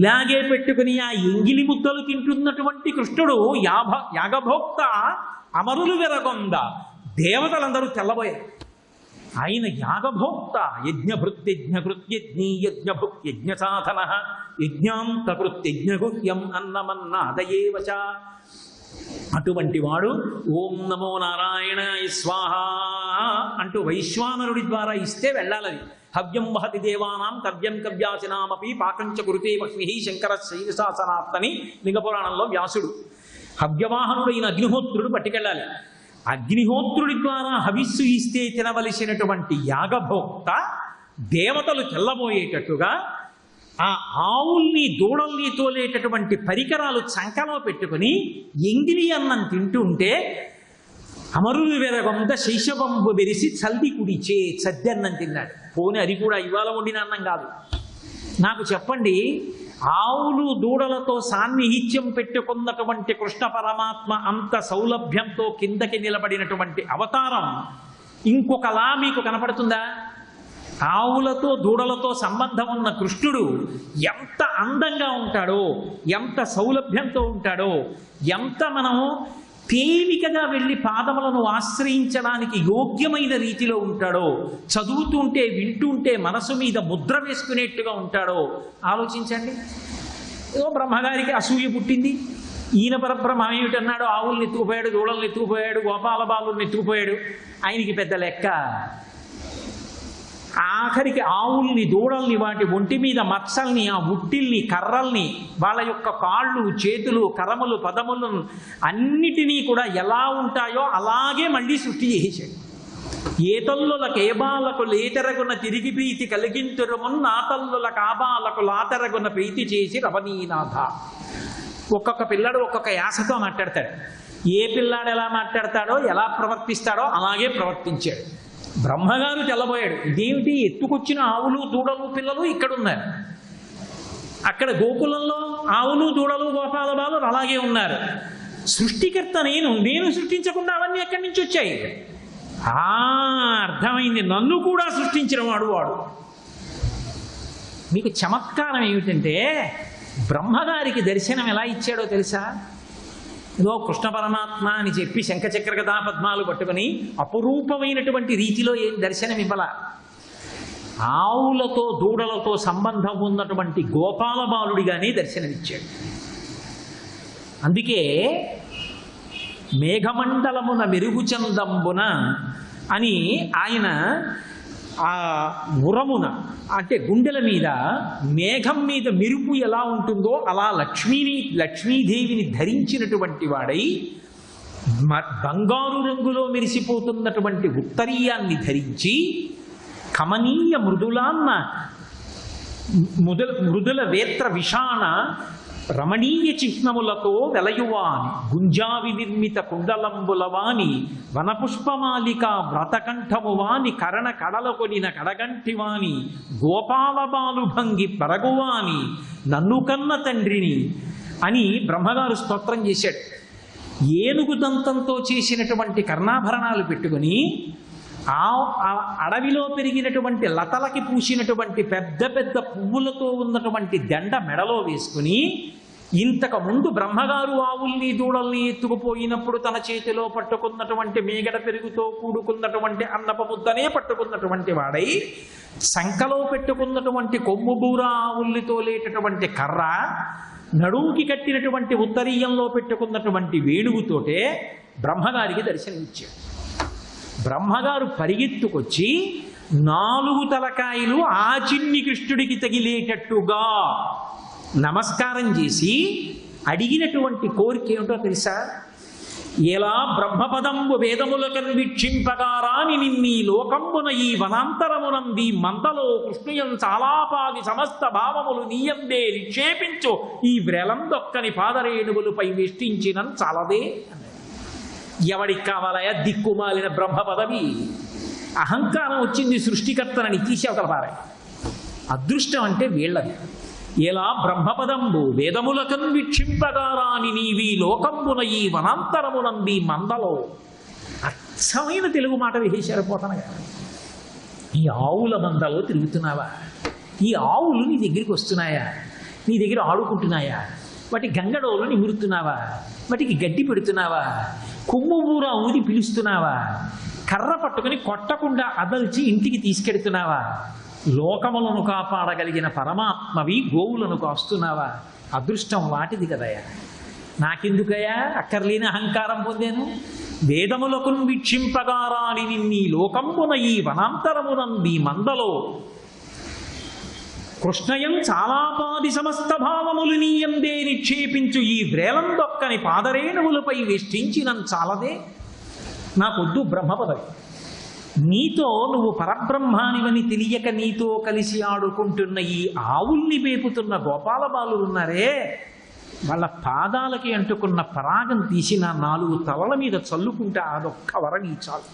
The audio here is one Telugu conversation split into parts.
ఇలాగే పెట్టుకుని ఆ ఎంగిలి ముద్దలు తింటున్నటువంటి కృష్ణుడు యాగభోక్త అమరులు వెరగొంద దేవతలందరూ తెల్లబోయారు. ఆయన యాగభోక్త యజ్ఞభృత్యజ్ఞకృత్యజ్ఞీ యజ్ఞభుక్యజ్ఞ సాధన యజ్ఞాంతకృత్యజ్ఞగుహ్యం అన్నమన్నాదయేవచ. అటువంటి వాడు ఓం నమో నారాయణాయ స్వాహ అంటూ వైశ్వానరుడి ద్వారా ఇస్తే వెళ్ళాలని. హవ్యం వహతి దేవానాం కవ్యం కవ్యాసినామపి పాకంచ కురుతే వహ్ని శంకర శైవశాసనాత్తని లింగపురాణంలో వ్యాసుడు. హవ్యవాహనుడైన అగ్నిహోత్రుడు పట్టుకెళ్ళాలి. అగ్నిహోత్రుడి ద్వారా హవిస్సు ఇస్తే తినవలసినటువంటి యాగభోక్త దేవతలు తెల్లబోయేటట్టుగా ఆ ఆవుల్ని దూడల్ని తోలేటటువంటి పరికరాలు చంకలో పెట్టుకుని ఎంగిలి అన్నం తింటుంటే అమరులు వెరగొంద శైశవంబు వెరిసి చల్లి కుడిచే సద్దన్నం తిన్నాడు. పోనీ అది కూడా ఇవాళ వండిన అన్నం కాదు. నాకు చెప్పండి, ఆవులు దూడలతో సాన్నిహిత్యం పెట్టుకున్నటువంటి కృష్ణ పరమాత్మ అంత సౌలభ్యంతో కిందకి నిలబడినటువంటి అవతారం ఇంకొకలా మీకు కనపడుతుందా? ఆవులతో దూడలతో సంబంధం ఉన్న కృష్ణుడు ఎంత అందంగా ఉంటాడో, ఎంత సౌలభ్యంతో ఉంటాడో, ఎంత మనం తేలికగా వెళ్ళి పాదములను ఆశ్రయించడానికి యోగ్యమైన రీతిలో ఉంటాడో, చదువుతుంటే వింటుంటే మనసు మీద ముద్ర వేసుకునేట్టుగా ఉంటాడో ఆలోచించండి. ఏదో బ్రహ్మగారికి అసూయ పుట్టింది. ఈయన పరబ్రహ్మ ఏమిటన్నాడు? ఆవుల్ని ఎత్తుకుపోయాడు, దూడల్ని ఎత్తుకుపోయాడు, గోపాల బాలుల్ని ఎత్తుకుపోయాడు. ఆయనకి పెద్ద లెక్క. ఆఖరికి ఆవుల్ని దూడల్ని వాటి ఒంటి మీద మత్సల్ని ఆ ఉట్టిల్ని కర్రల్ని వాళ్ళ యొక్క కాళ్ళు చేతులు కరములు పదములు అన్నిటినీ కూడా ఎలా ఉంటాయో అలాగే మళ్ళీ సృష్టి చేసేసాడు. ఏ తల్లులకు ఏబాలకు లేతరగున తిరిగి ప్రీతి కలిగింతురమున్ నా తల్లుల కాబాలకు లాతరగున ప్రీతి చేసి రవనీనాథ. ఒక్కొక్క పిల్లాడు ఒక్కొక్క యాసతో మాట్లాడతాడు. ఏ పిల్లాడు ఎలా మాట్లాడతాడో ఎలా ప్రవర్తిస్తాడో అలాగే ప్రవర్తించాడు. బ్రహ్మగారు తెల్లబోయాడు. ఇదేమిటి, ఎత్తుకొచ్చిన ఆవులు దూడలు పిల్లలు ఇక్కడున్నారు, అక్కడ గోకులంలో ఆవులు దూడలు గోపాల బాలు అలాగే ఉన్నారు. సృష్టికర్త నేను సృష్టించకుండా అవన్నీ ఎక్కడి నుంచి వచ్చాయి? అర్థమైంది, నన్ను కూడా సృష్టించిన వాడు. మీకు చమత్కారం ఏమిటంటే బ్రహ్మగారికి దర్శనం ఎలా ఇచ్చాడో తెలుసా? ఏదో కృష్ణ పరమాత్మ అని చెప్పి శంఖచక్ర గదా పద్మాలు పట్టుకుని అపురూపమైనటువంటి రీతిలో ఏం దర్శనం ఇవ్వాల. ఆవులతో దూడలతో సంబంధం ఉన్నటువంటి గోపాల బాలుడిగానే దర్శనమిచ్చాడు. అందుకే మేఘమండలమున మెరుగుచందంబున అని ఆయన ఆ ఉరమున అంటే గుండెల మీద మేఘం మీద మెరుపు ఎలా ఉంటుందో అలా లక్ష్మీదేవిని ధరించినటువంటి వాడై బంగారు రంగులో మెరిసిపోతున్నటువంటి ఉత్తరీయాన్ని ధరించి కమనీయ మృదుల వేత్ర విషాణ రమణీయ చిహ్నములతో వెలయువాని గుంజావి నిర్మిత కుండలంబులవాని వనపుష్పమాలిక వ్రతకంఠమువాని కరణ కడలకొనిన కడగంటివాని గోపాల బాలుభంగి పరగువాని నన్ను కన్న తండ్రిని అని బ్రహ్మగారు స్తోత్రం చేశాడు. ఏనుగు దంతంతో చేసినటువంటి కర్ణాభరణాలు పెట్టుకుని ఆ అడవిలో పెరిగినటువంటి లతలకి పూసినటువంటి పెద్ద పెద్ద పువ్వులతో ఉన్నటువంటి దండ మెడలో వేసుకుని ఇంతకు ముందు బ్రహ్మగారు ఆవుల్ని దూడల్ని ఎత్తుకుపోయినప్పుడు తన చేతిలో పట్టుకున్నటువంటి మేగడ పెరుగుతో కూడుకున్నటువంటి అన్నప ముద్దనే పట్టుకున్నటువంటి వాడై సంకలో పెట్టుకున్నటువంటి కొమ్ము బూర ఆవుల్ని తోలేటటువంటి కర్ర నడువుకి కట్టినటువంటి ఉత్తరీయంలో పెట్టుకున్నటువంటి వేణువుతోటే బ్రహ్మగారికి దర్శనమిచ్చాడు. బ్రహ్మగారు పరిగెత్తుకొచ్చి 4 తలకాయలు ఆ చిన్ని కృష్ణుడికి తగిలేటట్టుగా నమస్కారం చేసి అడిగినటువంటి కోరిక ఏమిటో తెలుసా? ఎలా బ్రహ్మపదంబు వేదములకన్ వీక్షింపగారాని నిన్నీ లోకంబున ఈ వనాంతరమునంది మందలో కృష్ణుయం చాలాపాది సమస్త భావములు నీయందే నిక్షేపించు ఈ వ్రెలందొక్కని పాదరేణువులపై వేష్టించిన చాలదే. ఎవడికి కావాలయా దిక్కుమాలిన బ్రహ్మ పదవి? అహంకారం వచ్చింది సృష్టికర్తనని తీసి అవతల పారాయి. అదృష్టం అంటే వీళ్ళది. ఎలా బ్రహ్మపదంబు వేదములకన్ వీక్షింపగారాని నీవి లోకంబున ఈ వనాంతరమునంది మందలో. అచ్చమైన తెలుగు మాట వేసేశారు పోతనగా. ఈ ఆవుల మందలో తిరుగుతున్నావా? ఈ ఆవులు నీ దగ్గరికి వస్తున్నాయా? నీ దగ్గర ఆడుకుంటున్నాయా? వాటి గంగడోలు నిమురుతున్నావా? వాటికి గడ్డి పెడుతున్నావా? కొమ్ము ఊర ఊది పిలుస్తున్నావా? కర్ర పట్టుకుని కొట్టకుండా అదల్చి ఇంటికి తీసుకెడుతున్నావా? లోకములను కాపాడగలిగిన పరమాత్మవి గోవులను కాస్తున్నావా? అదృష్టం వాటిది కదయా. నాకెందుకయా అక్కర్లేని అహంకారం పొందాను? వేదములకు వీక్షింపగారాని నిన్నీ లోకంబున ఈ వనాంతరమునంది మందలో కృష్ణయం చాలాపాది సమస్త భావములు నీయందే నిక్షేపించు ఈ వ్రేలం దొక్కని పాదరేణువులపై వేష్టించినం చాలదే. నాకొద్దు బ్రహ్మపదవి. నీతో నువ్వు పరబ్రహ్మానివని తెలియక నీతో కలిసి ఆడుకుంటున్న ఈ ఆవుల్ని పేపుతున్న గోపాల బాలురున్నారే, వాళ్ళ పాదాలకి అంటుకున్న పరాగం తీసి నా 4 తలల మీద చల్లుకుంటే అదొక్క వరం చాలు.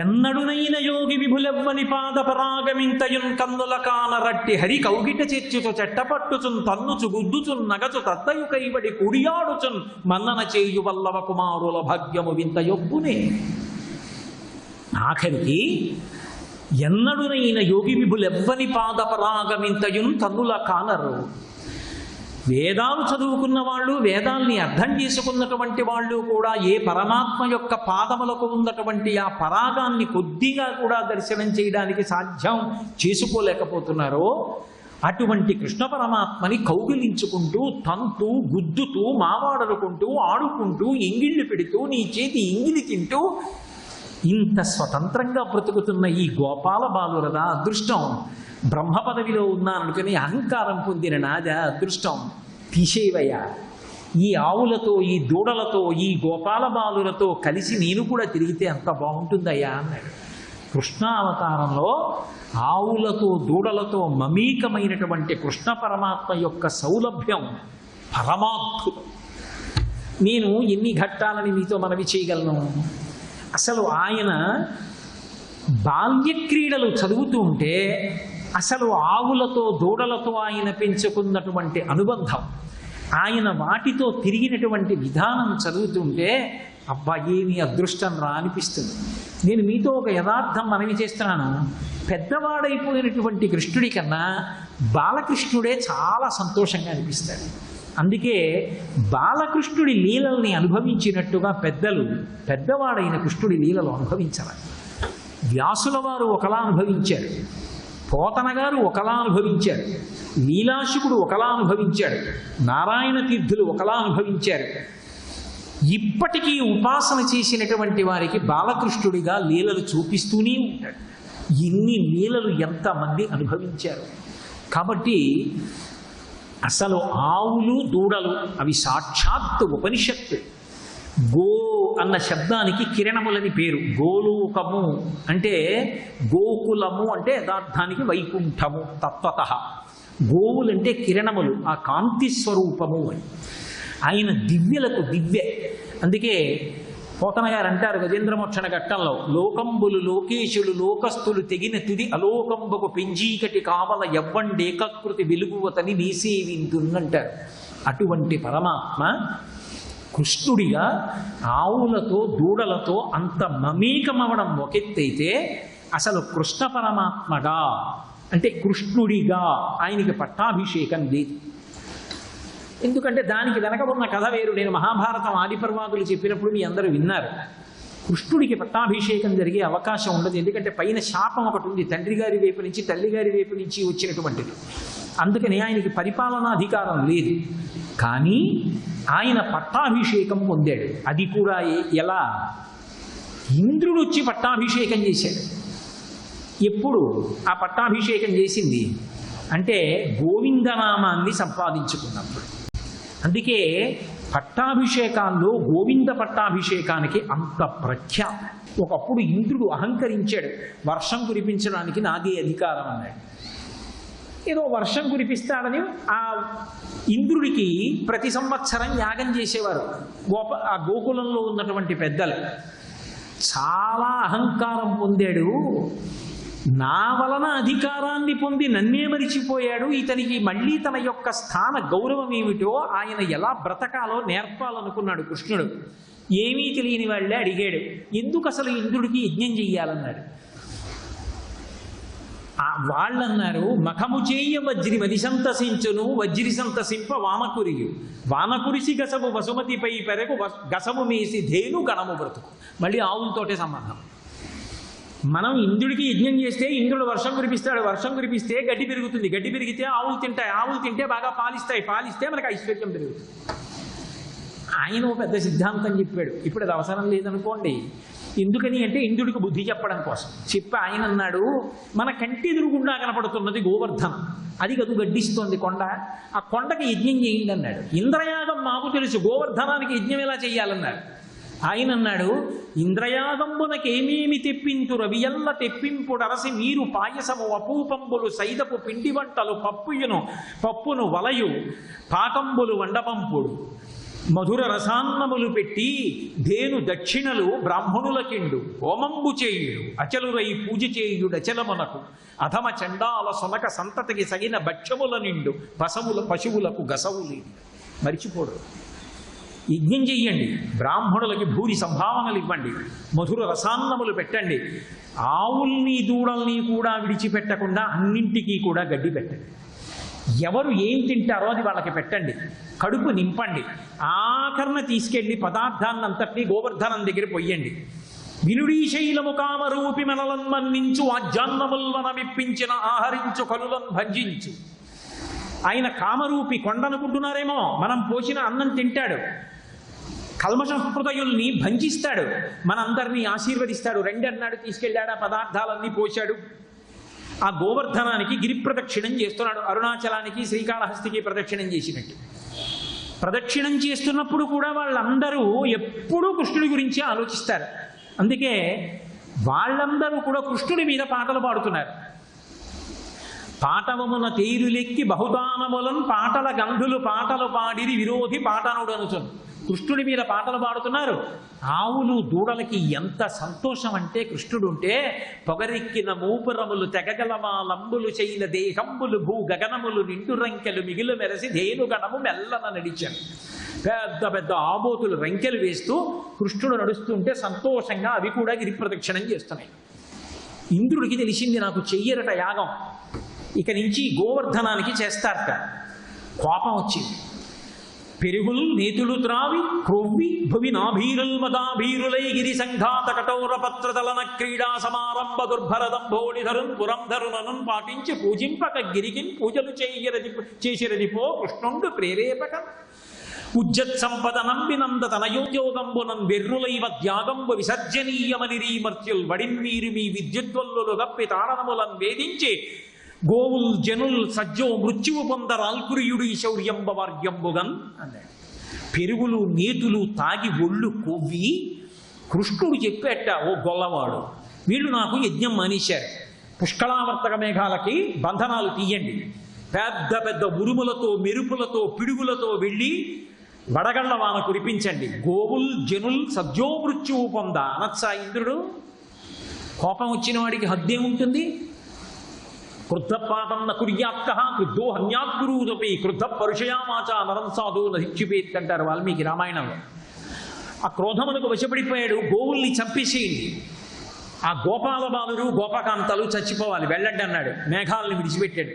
ఎన్నడునైన యోగి విభులెవ్వని పాద పరాగమింతయున్ కన్నుల కానరట్టి హరి కౌగిట చెచ్చుచు చెట్టపట్టుచున్ తన్నుచు గుద్దుచున్ నగచు తద్దయు కైబడి కుడియాడుచున్ మన్నన చేయు వల్లవ కుమారుల భాగ్యము వింత యొప్పునే. ఆఖరికి ఎన్నడునైన యోగి విభులెవ్వని పాద పరాగమింతయున్ కన్నుల కానరు. వేదాలు చదువుకున్న వాళ్ళు, వేదాల్ని అర్థం చేసుకున్నటువంటి వాళ్ళు కూడా ఏ పరమాత్మ యొక్క పాదములకు ఉన్నటువంటి ఆ పరాగాన్ని కొద్దిగా కూడా దర్శనం చేయడానికి సాధ్యం చేసుకోలేకపోతున్నారో అటువంటి కృష్ణ పరమాత్మని కౌగిలించుకుంటూ తంతూ గుద్దుతూ మావాడనుకుంటూ ఆడుకుంటూ ఎంగిళ్ళు పెడుతూ నీ చేతి ఎంగిలి తింటూ ఇంత స్వతంత్రంగా బ్రతుకుతున్న ఈ గోపాల బాలురదా అదృష్టం. బ్రహ్మ పదవిలో ఉన్నాననుకుని అహంకారం పొందిన నాదా అదృష్టం. తీసేవయ్యా. ఈ ఆవులతో, ఈ దూడలతో, ఈ గోపాల బాలులతో కలిసి నేను కూడా తిరిగితే అంత బాగుంటుందయ్యా అన్నాడు. కృష్ణావతారంలో ఆవులతో దూడలతో మమేకమైనటువంటి కృష్ణ పరమాత్మ యొక్క సౌలభ్యం పరమాద్భుతం. నేను ఎన్ని ఘట్టాలని మీతో మనవి చేయగలను. అసలు ఆయన బాల్యక్రీడలు చదువుతూ ఉంటే అసలు ఆవులతో దూడలతో ఆయన పెంచుకున్నటువంటి అనుబంధం, ఆయన వాటితో తిరిగినటువంటి విధానం చదువుతుంటే అబ్బా ఏమి అదృష్టం రా అనిపిస్తుంది. నేను మీతో ఒక యథార్థం మనవి చేస్తున్నాను. పెద్దవాడైపోయినటువంటి కృష్ణుడి కన్నా బాలకృష్ణుడే చాలా సంతోషంగా అనిపిస్తాడు. అందుకే బాలకృష్ణుడి లీలల్ని అనుభవించినట్టుగా పెద్దవాడైన కృష్ణుడి లీలలు అనుభవించాలి. వ్యాసుల వారు ఒకలా అనుభవించారు, పోతన గారు ఒకలా అనుభవించారు, లీలాశుకుడు ఒకలా అనుభవించాడు, నారాయణ తీర్థులు ఒకలా అనుభవించారు. ఇప్పటికీ ఉపాసన చేసినటువంటి వారికి బాలకృష్ణుడిగా లీలలు చూపిస్తూనే ఉంటాడు. ఇన్ని లీలలు ఎంతమంది అనుభవించారు. కాబట్టి అసలు ఆవులు దూడలు అవి సాక్షాత్ ఉపనిషత్తు. గో అన్న శబ్దానికి కిరణములని పేరు. గోలోకము అంటే గోకులము అంటే యథార్థానికి వైకుంఠము తత్వత. గోవులంటే కిరణములు, ఆ కాంతి స్వరూపము అని. ఆయన దివ్యలకు దివ్య. అందుకే పోతన గారు అంటారు గజేంద్రమోక్షణ ఘట్టంలో, లోకంబులు లోకేశులు లోకస్తులు తెగిన తుది అలోకంబకు పెంజీకటి కావల ఎవ్వండేకృతి వెలుగువతని నీసేవింతున్నంటారు. అటువంటి పరమాత్మ కృష్ణుడిగా ఆవులతో దూడలతో అంత మమేకమవడం ఒకెత్తైతే, అసలు కృష్ణ పరమాత్మగా అంటే కృష్ణుడిగా ఆయనకి పట్టాభిషేకం లేదు. ఎందుకంటే దానికి వెనక ఉన్న కథ వేరు. నేను మహాభారతం ఆదిపర్వాదులు చెప్పినప్పుడు మీ అందరూ విన్నారు. కృష్ణుడికి పట్టాభిషేకం జరిగే అవకాశం ఉండదు. ఎందుకంటే పైన శాపం ఒకటి ఉంది, తండ్రి గారి వైపు నుంచి తల్లి గారి వైపు నుంచి వచ్చినటువంటిది. అందుకని ఆయనకి పరిపాలనాధికారం లేదు. కానీ ఆయన పట్టాభిషేకం పొందాడు. అది కూడా ఎలా? ఇంద్రుడు వచ్చి పట్టాభిషేకం చేశాడు. ఎప్పుడు ఆ పట్టాభిషేకం చేసింది అంటే గోవిందనామాన్ని సంపాదించుకున్నప్పుడు. అందుకే పట్టాభిషేకాల్లో గోవింద పట్టాభిషేకానికి అంత ప్రఖ్యాతి. ఒకప్పుడు ఇంద్రుడు అహంకరించాడు, వర్షం కురిపించడానికి నాదే అధికారం అన్నాడు. ఏదో వర్షం కురిపిస్తాడని ఆ ఇంద్రుడికి ప్రతి సంవత్సరం యాగం చేసేవారు ఆ గోకులంలో ఉన్నటువంటి పెద్దలు. చాలా అహంకారం పొందాడు, నా వలన అధికారాన్ని పొంది నన్నే మరిచిపోయాడు, ఇతనికి మళ్ళీ తన యొక్క స్థాన గౌరవం ఏమిటో ఆయన ఎలా బ్రతకాలో నేర్పాలనుకున్నాడు కృష్ణుడు. ఏమీ తెలియని వాళ్ళే అడిగాడు, ఎందుకు అసలు ఇంద్రుడికి యజ్ఞం చెయ్యాలన్నాడు. వాళ్ళన్నారు మఖము చేయ వజ్రి వది సంతసించును వజ్రి సంతసింప వానకురియు వానకురిసి గసము వసుమతిపై పెరగు గసము మేసి ధేను గణము బ్రతుకు. మళ్ళీ ఆవులతోటే సంబంధం. మనం ఇంద్రుడికి యజ్ఞం చేస్తే ఇంద్రుడు వర్షం కురిపిస్తాడు, వర్షం కురిపిస్తే గడ్డి పెరుగుతుంది, గడ్డి పెరిగితే ఆవులు తింటాయి, ఆవులు తింటే బాగా పాలిస్తాయి, పాలిస్తే మనకు ఐశ్వర్యం పెరుగుతుంది. ఆయన ఓ పెద్ద సిద్ధాంతం చెప్పాడు. ఇప్పుడు అది అవసరం లేదనుకోండి. ఎందుకని అంటే ఇంద్రుడికి బుద్ధి చెప్పడం కోసం చెప్పి ఆయన అన్నాడు, మన కంటి ఎదురుగుండా కనపడుతున్నది గోవర్ధనం, అది గదు గడ్డిస్తోంది కొండ, ఆ కొండకి యజ్ఞం చేయండి అన్నాడు. ఇంద్రయాగం మాకు తెలుసు, గోవర్ధనానికి యజ్ఞం ఎలా చేయాలన్నాడు. ఆయన అన్నాడు, ఇంద్రయాగంబునకేమేమి తెప్పించు రవియల్ల తెప్పింపుడరసి మీరు పాయసము అపూపంబులు సైదపు పిండి వంటలు పప్పును వలయు పాకంబులు వండపంపుడు మధుర రసాన్నములు పెట్టి ధేను దక్షిణలు బ్రాహ్మణులకిండు హోమంబు చేయుడు అచలురై పూజ చేయుడు అచలమునకు అధమ చండాల సొనక సంతతికి సగిన భక్ష్యముల నిండు పశువులకు గసవులు మరిచిపోడు. యజ్ఞం చెయ్యండి, బ్రాహ్మణులకి భూరి సంభావనలు ఇవ్వండి, మధుర రసాన్నములు పెట్టండి, ఆవుల్ని దూడల్ని కూడా విడిచిపెట్టకుండా అన్నింటికీ కూడా గడ్డి పెట్టండి. ఎవరు ఏం తింటారో అది వాళ్ళకి పెట్టండి, కడుపు నింపండి. ఆఖరణ తీసుకెళ్లి పదార్థాన్నంతటినీ గోవర్ధనం దగ్గర పొయ్యండి. వినుడీ శైలము కామరూపి మనలన్ మన్నించు ఆజ్యాన్నముల్వనమిప్పించిన ఆహరించు కలులను భంజించు. ఆయన కామరూపి కొండనుకుంటున్నారేమో, మనం పోసిన అన్నం తింటాడు, కల్మష హృదయుల్ని భంజిస్తాడు, మనందరినీ ఆశీర్వదిస్తాడు. రెండు అన్నాడు, తీసుకెళ్ళాడు, ఆ పదార్థాలన్నీ పోశాడు. ఆ గోవర్ధనానికి గిరి ప్రదక్షిణం చేస్తున్నాడు, అరుణాచలానికి శ్రీకాళహస్తికి ప్రదక్షిణం చేసినట్టు. ప్రదక్షిణం చేస్తున్నప్పుడు కూడా వాళ్ళందరూ ఎప్పుడూ కృష్ణుడి గురించి ఆలోచిస్తారు. అందుకే వాళ్ళందరూ కూడా కృష్ణుడి మీద పాటలు పాడుతున్నారు. పాటవమున తేరులెక్కి బహుదానములను పాటల గంధులు పాటలు పాడిరి విరోధి పాటనుడు అనుచును. కృష్ణుడి మీద పాటలు పాడుతున్నారు. ఆవులు దూడలకి ఎంత సంతోషం అంటే కృష్ణుడు ఉంటే పొగరెక్కిన మూపురములు తెగగలమా లంబులు శైల దేహంబులు భూ గగనములు నిండు రంకెలు మిగిలు మెరసి ధేనుగణము మెల్లన నడిచాను. పెద్ద పెద్ద ఆబోతులు రంకెలు వేస్తూ కృష్ణుడు నడుస్తుంటే సంతోషంగా అవి కూడా గిరి ప్రదక్షిణం చేస్తున్నాయి. ఇంద్రుడికి తెలిసింది, నాకు చెయ్యరట యాగం, ఇక నుంచి గోవర్ధనానికి చేస్తారట. కోపం వచ్చింది. పెరుగులు నేతులు త్రావి క్రొవ్వి భువి నాభీరుల్ మదాభీరులై గిరి సంఘాత కఠోర పత్రదలన క్రీడా సమారంభ దుర్భరదంభోళిధరున్ పురంధరులను పాటించి పూజింపక గిరికిన్ పూజలు చేసిరదిపో కృష్ణుండు ప్రేరేపక ఉజ్జత్ సంపదనం వినంద తనయోద్యోగంబునం వెర్రులైవ త్యాగంబు విసర్జనీయమనిరీ మర్త్యుల్ వడిన్వీరు మీ విద్యుద్వల్లులు గప్పి తాళనములను వేధించి గోవుల్ జనుల్ సజ్జో మృత్యువు పొందరాల్కురియుడు ఈ శౌర్యంబవార్యంబుగన్ అన్నాడు. పెరుగులు నేతులు తాగి ఒళ్ళు కొవ్వి కృష్ణుడు చెప్పేట, ఓ గొల్లవాడు, వీళ్ళు నాకు యజ్ఞం మానేశారు, పుష్కళావర్తక మేఘాలకి బంధనాలు తీయండి, పెద్ద పెద్ద ఉరుములతో మెరుపులతో పిడుగులతో వెళ్ళి వడగళ్ల వాన కురిపించండి, గోవుల్ జనుల్ సజ్జో మృత్యువు పొంద అనత్సా ఇంద్రుడు. కోపం వచ్చిన వాడికి హద్దేముంటుంది? క్రుద్ధపాఠం కుర్యాత్క క్రుద్ధో హన్యాద్గురువుదపి క్రుద్ధ పరుషయామాచ నరం సాధు నహిక్షిపేత్ అంటారు వాల్మీకి రామాయణంలో. ఆ క్రోధమునకు వశపడిపోయాడు, గోవుల్ని చంపేసేయండి, ఆ గోపాల బాలురు గోపకాంతలు చచ్చిపోవాలి, వెళ్ళండి అన్నాడు. మేఘాలను విడిచిపెట్టాడు.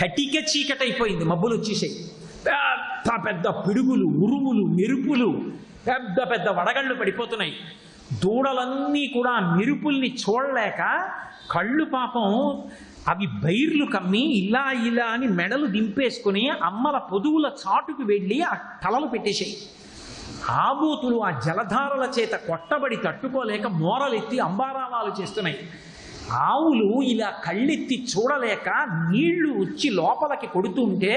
కటిక చీకటైపోయింది, మబ్బులు వచ్చేసాయి. పెద్ద పెద్ద పిడుగులు ఉరుములు మెరుపులు పెద్ద పెద్ద వడగళ్ళు పడిపోతున్నాయి. దూడలన్నీ కూడా మెరుపుల్ని చూడలేక కళ్ళు పాపం అవి బైర్లు కమ్మి ఇలా ఇలా అని మెడలు దింపేసుకుని అమ్మల పొదువుల చాటుకు వెళ్ళి ఆ తలలు పెట్టేశాయి. ఆబోతులు ఆ జలధారల చేత కొట్టబడి తట్టుకోలేక మోరలెత్తి అంబారావాలు చేస్తున్నాయి. ఆవులు ఇలా కళ్ళెత్తి చూడలేక నీళ్లు వచ్చి లోపలికి కొడుతుంటే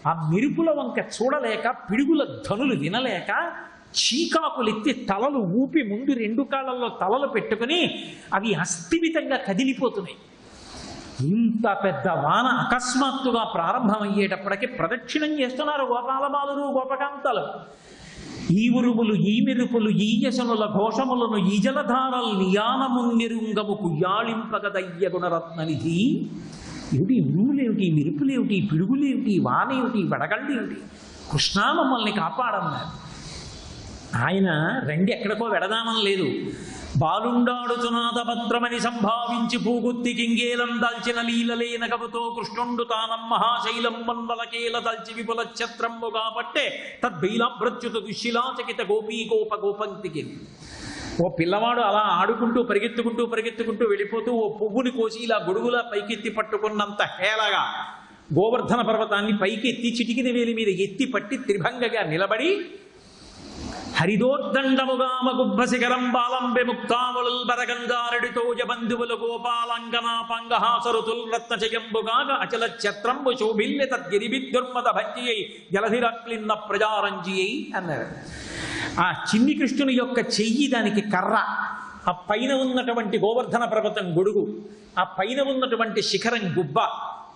ఆ మెరుపుల వంక చూడలేక పిడుగుల ధనులు వినలేక చీకాకులెత్తి తలలు ఊపి ముందు రెండు కాళ్ళల్లో తలలు పెట్టుకుని అవి అస్థిమితంగా కదిలిపోతున్నాయి. ఇంత పెద్ద వాన అకస్మాత్తుగా ప్రారంభమయ్యేటప్పటికి ప్రదక్షిణం చేస్తున్నారు గోపాలబాలురు గోపకాంతలు. ఈ ఉరుములు ఈ మెరుపులు ఈ యశనుల ఘోషములను ఈ జలధారల్ నియానమున్నిరుంగము కుయ్యాళింపగదయ్య గుణరత్ననిధి. ఏమిటి ఉరుములేమిటి, మెరుపులేమిటి, పిడుగులేమిటి, వానేమిటి, వడగళ్ళేమిటి, కృష్ణా మమ్మల్ని కాపాడన్నారు. ఆయన రండి ఎక్కడికో వెడదామని లేదు, బాలుండాడుచునాథ భద్రమని సంభావించి పూగుత్తి కింగేలం దాల్చిన లీలలేన కవుతో కృష్ణుండు తానం మహాశైలం మండలకేల దల్చి విపుల ఛత్రంబుగా పట్టే తద్బీలాభ్రచ్యుత దుశ్శిలాచకిత గోపీ గోపంతికి. ఓ పిల్లవాడు అలా ఆడుకుంటూ పరిగెత్తుకుంటూ వెళ్ళిపోతూ ఓ పువ్వుని కోసి ఇలా గొడుగులా పైకెత్తి పట్టుకున్నంత హేళగా గోవర్ధన పర్వతాన్ని పైకెత్తి చిటికిన వేలి మీద ఎత్తి పట్టి త్రిభంగగా నిలబడి హరిదోర్దండముగామ గుబ్బశిఖరం బాలంబె ముక్తాముల్ బరగంగారెడితో జబంధువుల గోపాలంగనా పంగహాసరుతుల్ రత్నచయంబుగాగ అచల ఛత్రంబు శోభిల్య తద్గిరిబిద్దుర్మద భంజియై జలధిరక్లిన్న ప్రజారంజియై అన్నారు. ఆ చిన్ని కృష్ణుని యొక్క చెయ్యి దానికి కర్ర, ఆ పైన ఉన్నటువంటి గోవర్ధన పర్వతం గొడుగు, ఆ పైన ఉన్నటువంటి శిఖరం గుబ్బ,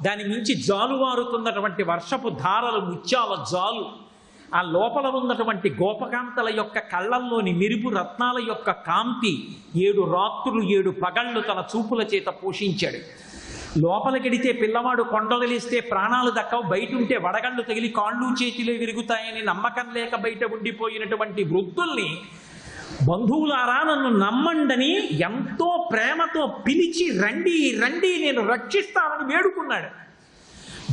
దాని మించి జాలువారుతున్నటువంటి వర్షపు ధారలు ముత్యాల జాలు, ఆ లోపల ఉన్నటువంటి గోపకాంతల యొక్క కళ్ళల్లోని మెరుపు రత్నాల యొక్క కాంతి 7 రాత్రులు 7 పగళ్ళు తన చూపుల చేత పోషించాడు. లోపలికెడితే పిల్లవాడు కొండగలిస్తే ప్రాణాలు దక్కవు, బయట ఉంటే వడగళ్ళు తగిలి కాళ్ళు చేతిలో విరుగుతాయని నమ్మకం లేక బయట ఉండిపోయినటువంటి వృద్ధుల్ని బంధువులారా నన్ను నమ్మండని ఎంతో ప్రేమతో పిలిచి రండి రండి నేను రక్షిస్తానని వేడుకున్నాడు.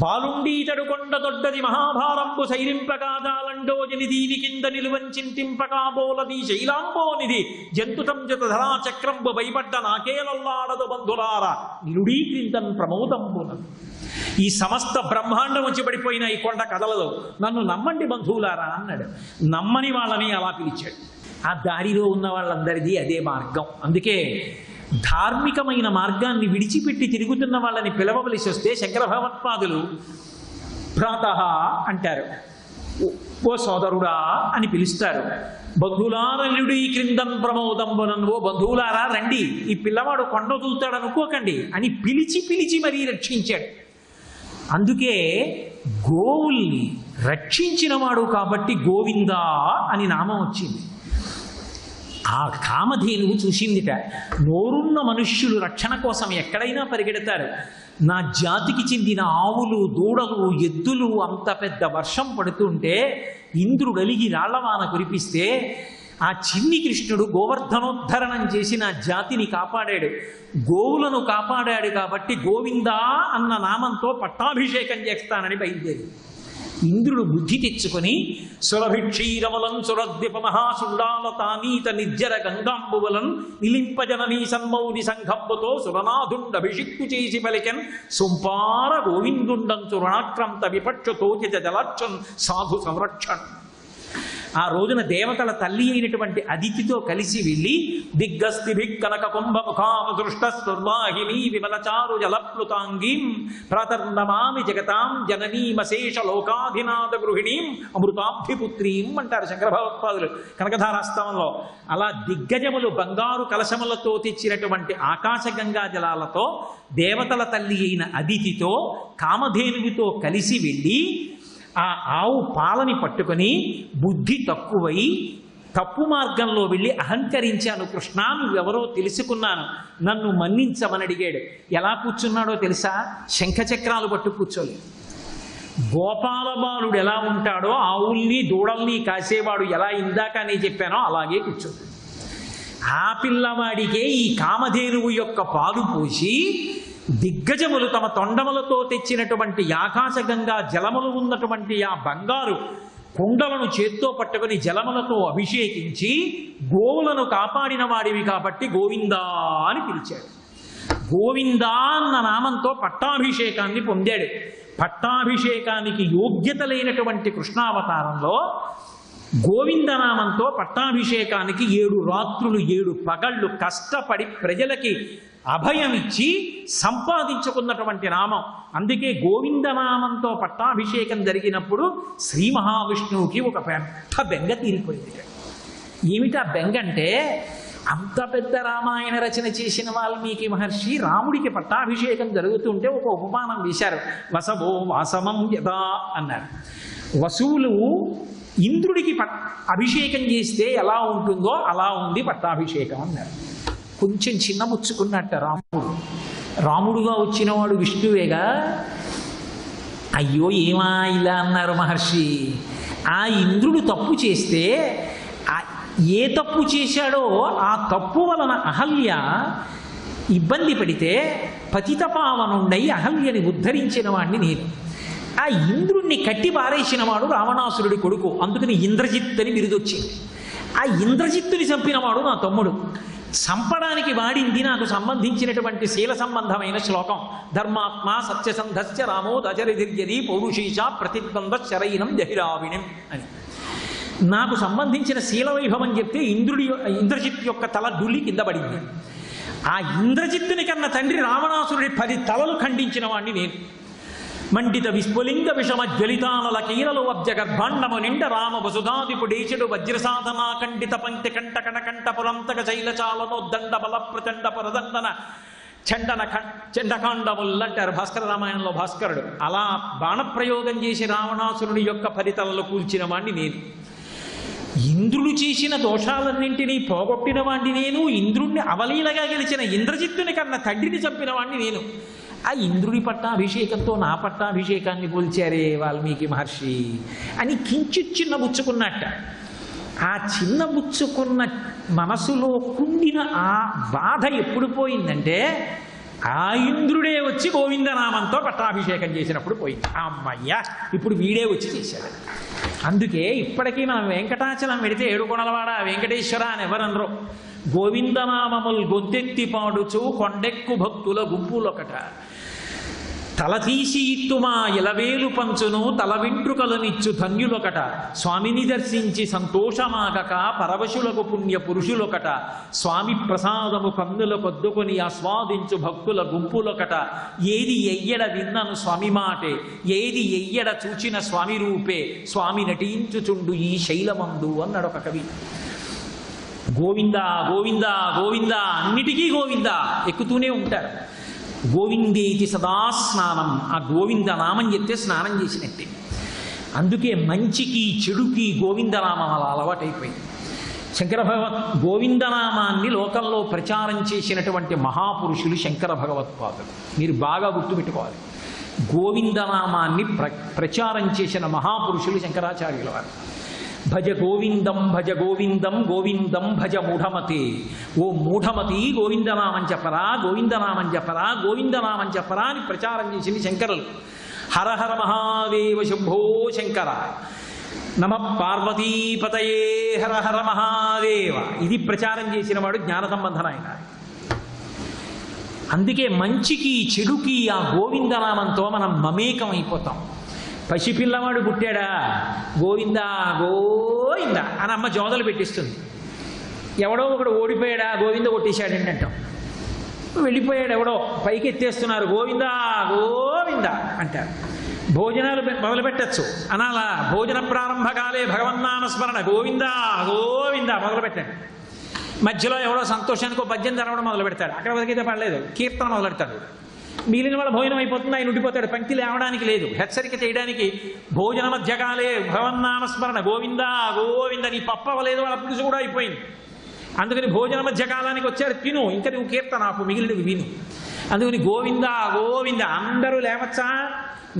బాలుండీతడు కొండ దొడ్డది మహాభారంబు సైరింపగాదాలండోజని దీని కింద నిలువంచింతింపకాబోలది శైలాంబోనిది జంతుతం జత ధరా చక్రంబు భయపడ్డ నాకేలల్లాడదు బంధులారా నిరుడీకృతం ప్రమోదంబున. ఈ సమస్త బ్రహ్మాండం వచ్చి పడిపోయిన ఈ కొండ కదలదు, నన్ను నమ్మండి బంధువులారా అన్నాడు. నమ్మని వాళ్ళని అలా పిలిచాడు. ఆ దారిలో ఉన్న వాళ్ళందరిది అదే మార్గం. అందుకే ధార్మికమైన మార్గాన్ని విడిచిపెట్టి తిరుగుతున్న వాళ్ళని పిలవవలసి వస్తే శంకర భగవత్పాదులు భ్రాతః అంటారు, ఓ సోదరుడా అని పిలుస్తారు. బంధువులారలుడి క్రిందం ప్రమోదంబునన్, ఓ బంధువులారా రండి, ఈ పిల్లవాడు కొండ వదులుతాడు అనుకోకండి అని పిలిచి మరీ రక్షించాడు. అందుకే గోవుల్ని రక్షించినవాడు కాబట్టి గోవిందా అని నామం వచ్చింది. ఆ కామధేనువు చూసిందిట, నోరున్న మనుష్యులు రక్షణ కోసం ఎక్కడైనా పరిగెడతారు. నా జాతికి చెందిన ఆవులు దూడలు ఎద్దులు అంత పెద్ద వర్షం పడుతుంటే ఇంద్రుడలిగి రాళ్లవాన కురిపిస్తే ఆ చిన్ని కృష్ణుడు గోవర్ధనోద్ధరణం చేసి నా జాతిని కాపాడాడు, గోవులను కాపాడాడు కాబట్టి గోవిందా అన్న నామంతో పట్టాభిషేకం చేస్తానని బయలుదేరి ఇంద్రుడు బుద్ధి తెచ్చుకొని సురభిక్షీరములం సురద్విప మహాసుండాలతానీత నిర్జర గంగాంబువలం నిలింపజననీ సన్మౌని సంఘంబుతో సురనాథుండభిషిక్తు చేసి పలికెన్ సొంపార గోవిందుండం సురణాక్రాంత విపక్షతోచిత జలాక్షం సాధు సంరక్షణ. ఆ రోజున దేవతల తల్లి అయినటువంటి అదితితో కలిసి వెళ్ళి దిగ్గస్తిభిక్ కనక కుంభముఖామ దృష్ట స్వర్వాహిని విమలచారు జలప్లుతాంగీం ప్రాతర్నమామి జగతాం జననీమశేష లోకాధినాథ గృహిణీం అమృతాబ్ధిపుత్రీం అంటారు శంకర భగవత్పాదులు కనకధారాస్తవంలో. అలా దిగ్గజములు బంగారు కలశములతో తెచ్చినటువంటి ఆకాశగంగా జలాలతో దేవతల తల్లి అయిన అదితితో కామధేనువితో కలిసి వెళ్ళి ఆ ఆవు పాలని పట్టుకొని బుద్ధి తక్కువై తప్పు మార్గంలో వెళ్ళి అహంకరించాను, కృష్ణ నువ్వెవరో తెలుసుకున్నాను, నన్ను మన్నించమని అడిగాడు. ఎలా కూర్చున్నాడో తెలుసా? శంఖచక్రాలు పట్టు కూర్చోలేదు. గోపాల బాలుడు ఎలా ఉంటాడో ఆవుల్ని దూడల్ని కాసేవాడు ఎలా ఇందాక నేను చెప్పానో అలాగే కూర్చోడు. ఆ పిల్లవాడికే ఈ కామధేనువు యొక్క పాలు పోసి దిగ్గజములు తమ తొండములతో తెచ్చినటువంటి ఆకాశగంగా జలములు ఉన్నటువంటి ఆ బంగారు కుండలను చేత్తో పట్టుకుని జలములతో అభిషేకించి గోవులను కాపాడిన వాడివి కాబట్టి గోవిందా అని పిలిచాడు. గోవిందా అన్న నామంతో పట్టాభిషేకాన్ని పొందాడు. పట్టాభిషేకానికి యోగ్యత లేనటువంటి కృష్ణావతారంలో గోవిందనామంతో పట్టాభిషేకానికి 7 రాత్రులు 7 పగళ్ళు కష్టపడి ప్రజలకి అభయమిచ్చి సంపాదించుకున్నటువంటి నామం. అందుకే గోవిందనామంతో పట్టాభిషేకం జరిగినప్పుడు శ్రీ మహావిష్ణువుకి ఒక పెద్ద బెంగ తీరిపోయింది. ఏమిటా బెంగంటే, అంత పెద్ద రామాయణ రచన చేసిన వాల్మీకి మహర్షి రాముడికి పట్టాభిషేకం జరుగుతుంటే ఒక ఉపమానం వేశారు. వసవో వాసమం యథా అన్నారు. వసువులు ఇంద్రుడికి అభిషేకం చేస్తే ఎలా ఉంటుందో అలా ఉంది పట్టాభిషేకం అన్నారు. కొంచెం చిన్న ముచ్చుకున్నట్ట రాముడుగా వచ్చినవాడు విష్ణువేగా. అయ్యో ఏమా ఇలా అన్నారు మహర్షి, ఆ ఇంద్రుడు తప్పు చేస్తే ఏ తప్పు చేశాడో ఆ తప్పు వలన అహల్య ఇబ్బంది పడితే పతితపావనుండై అహల్యని ఉద్ధరించిన వాడిని నేను. ఆ ఇంద్రుణ్ణి కట్టి పారేసిన వాడు రావణాసురుడి కొడుకు, అందుకని ఇంద్రజిత్ అని బిరుదొచ్చింది. ఆ ఇంద్రజిత్తుని చంపినవాడు నా తమ్ముడు. చంపడానికి వాడింది నాకు సంబంధించినటువంటి శీల సంబంధమైన శ్లోకం. ధర్మాత్మ సత్యసంధస్య రామో దశరథిర్యది పౌరుషీచ ప్రతిద్వంద శరైనం జహిరావిణిం అని నాకు సంబంధించిన శీల వైభవం చెప్తే ఇంద్రజిత్ యొక్క తల దుల్లి కింద పడింది. ఆ ఇంద్రజిత్తుని కన్న తండ్రి రావణాసురుడి 10 తలలు ఖండించిన వాడిని నేను. మండిత విస్ఫులింగ విషమ జ్వలితానల కీరలు వబ్జ గర్భాండము నిండ రామ వసుధాదిపుడేశుడు వజ్రసాధనా ఖండిత పంక్తి కంట కణకంఠ పురంతక శైలచాలనోద్దండ బల ప్రచండ పరదండన చండకాండములంటారు భాస్కర రామాయణంలో భాస్కరుడు. అలా బాణప్రయోగం చేసి రావణాసురుడి యొక్క 10 తలలు కూల్చిన వాడిని నేను. ఇంద్రుడు చేసిన దోషాలన్నింటినీ పోగొట్టిన వాడిని నేను. ఇంద్రుణ్ణి అవలీలగా గెలిచిన ఇంద్రజిత్తుని కన్నా తండ్రిని చంపిన వాడిని నేను. ఆ ఇంద్రుడి పట్టాభిషేకంతో నా పట్టాభిషేకాన్ని పోల్చారే వాల్మీకి మహర్షి అని కించిత్ చిన్నబుచ్చుకున్నట్ట. ఆ చిన్నబుచ్చుకున్న మనసులో కుండిన ఆ బాధ ఎప్పుడు పోయిందంటే ఆ ఇంద్రుడే వచ్చి గోవిందనామంతో పట్టాభిషేకం చేసినప్పుడు పోయింది. అమ్మయ్యా ఇప్పుడు వీడే వచ్చి చేశాడు. అందుకే ఇప్పటికీ మనం వెంకటాచలం పెడితే ఏడుకొండలవాడ వెంకటేశ్వర అని ఎవరనరు. గోవిందనామముల్ గొంతెత్తి పాడుచు కొండెక్కు భక్తుల గుంపులొకట, తల తీసి ఇత్తుమా ఇలవేలు పంచును తల వెంట్రుకలనిచ్చు ధన్యులొకట, స్వామిని దర్శించి సంతోషమాగక పరవశులకు పుణ్య పురుషులొకట, స్వామి ప్రసాదము కన్నుల కొద్దుకొని ఆస్వాదించు భక్తుల గుంపులొకట, ఏది ఎయ్యడ విన్నను స్వామి మాటే ఏది ఎయ్యడ చూచిన స్వామి రూపే స్వామి నటించుచుండు ఈ శైలమందు అన్నాడు ఒక కవి. గోవింద గోవింద గోవింద అన్నిటికీ గోవింద ఎక్కుతూనే ఉంటారు. గోవిందేతి సదా స్నానం, ఆ గోవింద నామం చెప్తే స్నానం చేసినట్టే. అందుకే మంచికి చెడుకి గోవిందనామం అలా అలవాటైపోయింది. శంకర గోవిందనామాన్ని లోకంలో ప్రచారం చేసినటువంటి మహాపురుషులు శంకర భగవత్పాదులు. మీరు బాగా గుర్తుపెట్టుకోవాలి. గోవిందనామాన్ని ప్రచారం చేసిన మహాపురుషులు శంకరాచార్యుల వారు. భజ గోవిందం గోవిందం భజ మూఢమతే. ఓ మూఢమతి గోవిందనామం చెప్పరా గోవిందనామం చెప్పరా గోవిందనామం చెప్పరా అని ప్రచారం చేసింది శంకరులు. హర హర మహాదేవ శంభో శంకర, నమ పార్వతీపతయే హర హర మహాదేవ, ఇది ప్రచారం చేసిన వాడు జ్ఞాన సంబంధన ఆయన. అందుకే మంచికి చెడుకి ఆ గోవిందనామంతో మనం మమేకం అయిపోతాం. పసిపిల్లవాడు పుట్టాడా గోవిందా గోవింద అని అమ్మ జోదలు పెట్టిస్తుంది. ఎవడో ఒకడు ఓడిపోయాడా గోవింద కొట్టేశాడండి అంటాం. వెళ్ళిపోయాడు ఎవడో పైకి ఎత్తేస్తున్నారు గోవిందా గోవింద అంటారు. భోజనాలు మొదలు పెట్టచ్చు అనాలా, భోజన ప్రారంభకాలే భగవన్నామస్మరణ గోవిందా గోవింద మొదలు పెట్టండి. మధ్యలో ఎవడో సంతోషానికి పద్యం తెరవడం మొదలు పెడతాడు, అక్కడ వరకైతే పడలేదు కీర్తన మొదలు పెడతాడు. మిగిలిన వాళ్ళ భోజనం అయిపోతుంది, ఆయన ఉండిపోతాడు, పంక్తి లేవడానికి లేదు, హెచ్చరిక చేయడానికి. భోజన మధ్యకాలే భగవన్నామస్మరణ గోవిందా గోవింద, నీ పప్పవలేదు వాళ్ళ పులుసు కూడా అయిపోయింది. అందుకని భోజన మధ్యకాలానికి వచ్చాడు, తిను, ఇంకా నువ్వు కీర్తన నాకు మిగిలినవి విను. అందుకని గోవిందా గోవింద అందరూ లేవచ్చా?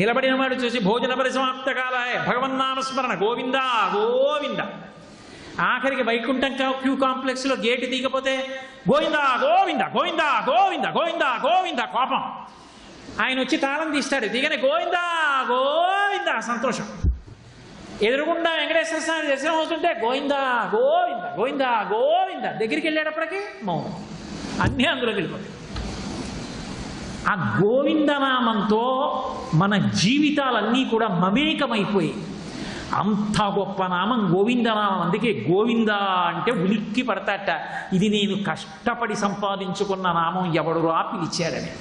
నిలబడిన వాడు చూసి భోజన పరిసమాప్త కాలాయ భగవన్నామస్మరణ గోవిందా గోవింద. ఆఖరికి వైకుంఠం క్యూ కాంప్లెక్స్లో గేటు తీయకపోతే గోవిందా గోవింద గోవిందా గోవింద గోవిందా గోవింద కోపం. ఆయన వచ్చి తాళం తీస్తాడు, దిగనే గోవిందా గోవింద సంతోషం. ఎదురుగుండా వెంకటేశ్వర స్వామి దర్శనం అవుతుంటే గోవిందా గోవింద గోవిందా గోవింద, దగ్గరికి వెళ్ళేటప్పటికీ మౌనం, అన్నీ అందులోకి వెళ్ళిపోతాయి. ఆ గోవిందనామంతో మన జీవితాలన్నీ కూడా మమేకమైపోయి అంత గొప్ప నామం గోవిందనామం. అందుకే గోవింద అంటే ఉలిక్కి పడతాట, ఇది నేను కష్టపడి సంపాదించుకున్న నామం, ఎవడు రా పిలిచాడని.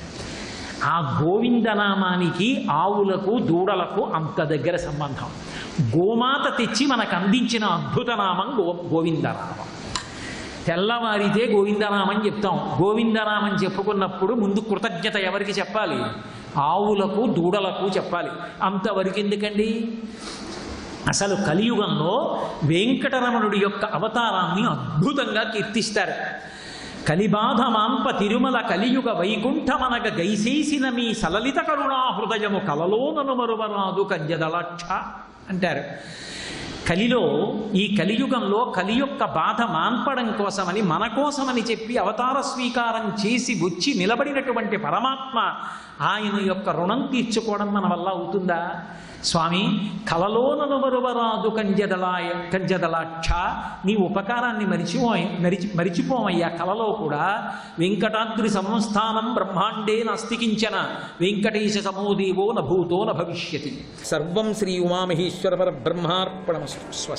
ఆ గోవిందనామానికి ఆవులకు దూడలకు అంత దగ్గర సంబంధం. గోమాత తెచ్చి మనకు అందించిన అద్భుత నామం గోవిందనామం. తెల్లవారితే గోవిందనామం చెప్తాం. గోవిందనామం చెప్పుకున్నప్పుడు ముందు కృతజ్ఞత ఎవరికి చెప్పాలి? ఆవులకు దూడలకు చెప్పాలి. అంతవరకు ఎందుకండి? అసలు కలియుగంలో వెంకటరమణుడి యొక్క అవతారాన్ని అద్భుతంగా కీర్తిస్తారు. కలిబాధ మాంప తిరుమల కలియుగ వైకుంఠమనగ గైసేసిన మీ సలలిత కరుణా హృదయము కలలోనను మరువరాదు కన్యదలాక్ష అంటారు. కలిలో ఈ కలియుగంలో కలి యొక్క బాధ మాన్పడం కోసమని మన కోసమని చెప్పి అవతార స్వీకారం చేసి వచ్చి నిలబడినటువంటి పరమాత్మ ఆయన యొక్క రుణం తీర్చుకోవడం మన వల్ల అవుతుందా? స్వామి, కలలోనను మరువరాదు కంజదలాక్ష, నీ ఉపకారాన్ని మరిచిపోమయ్యా. కలలో కూడా వెంకటాద్రి సంస్థానం బ్రహ్మాండే నాస్తికించన వెంకటేశ సమోదేవో నభూతో న భవిష్యతి. సర్వం శ్రీ ఉమామహేశ్వర పరబ్రహ్మార్పణమస్తు.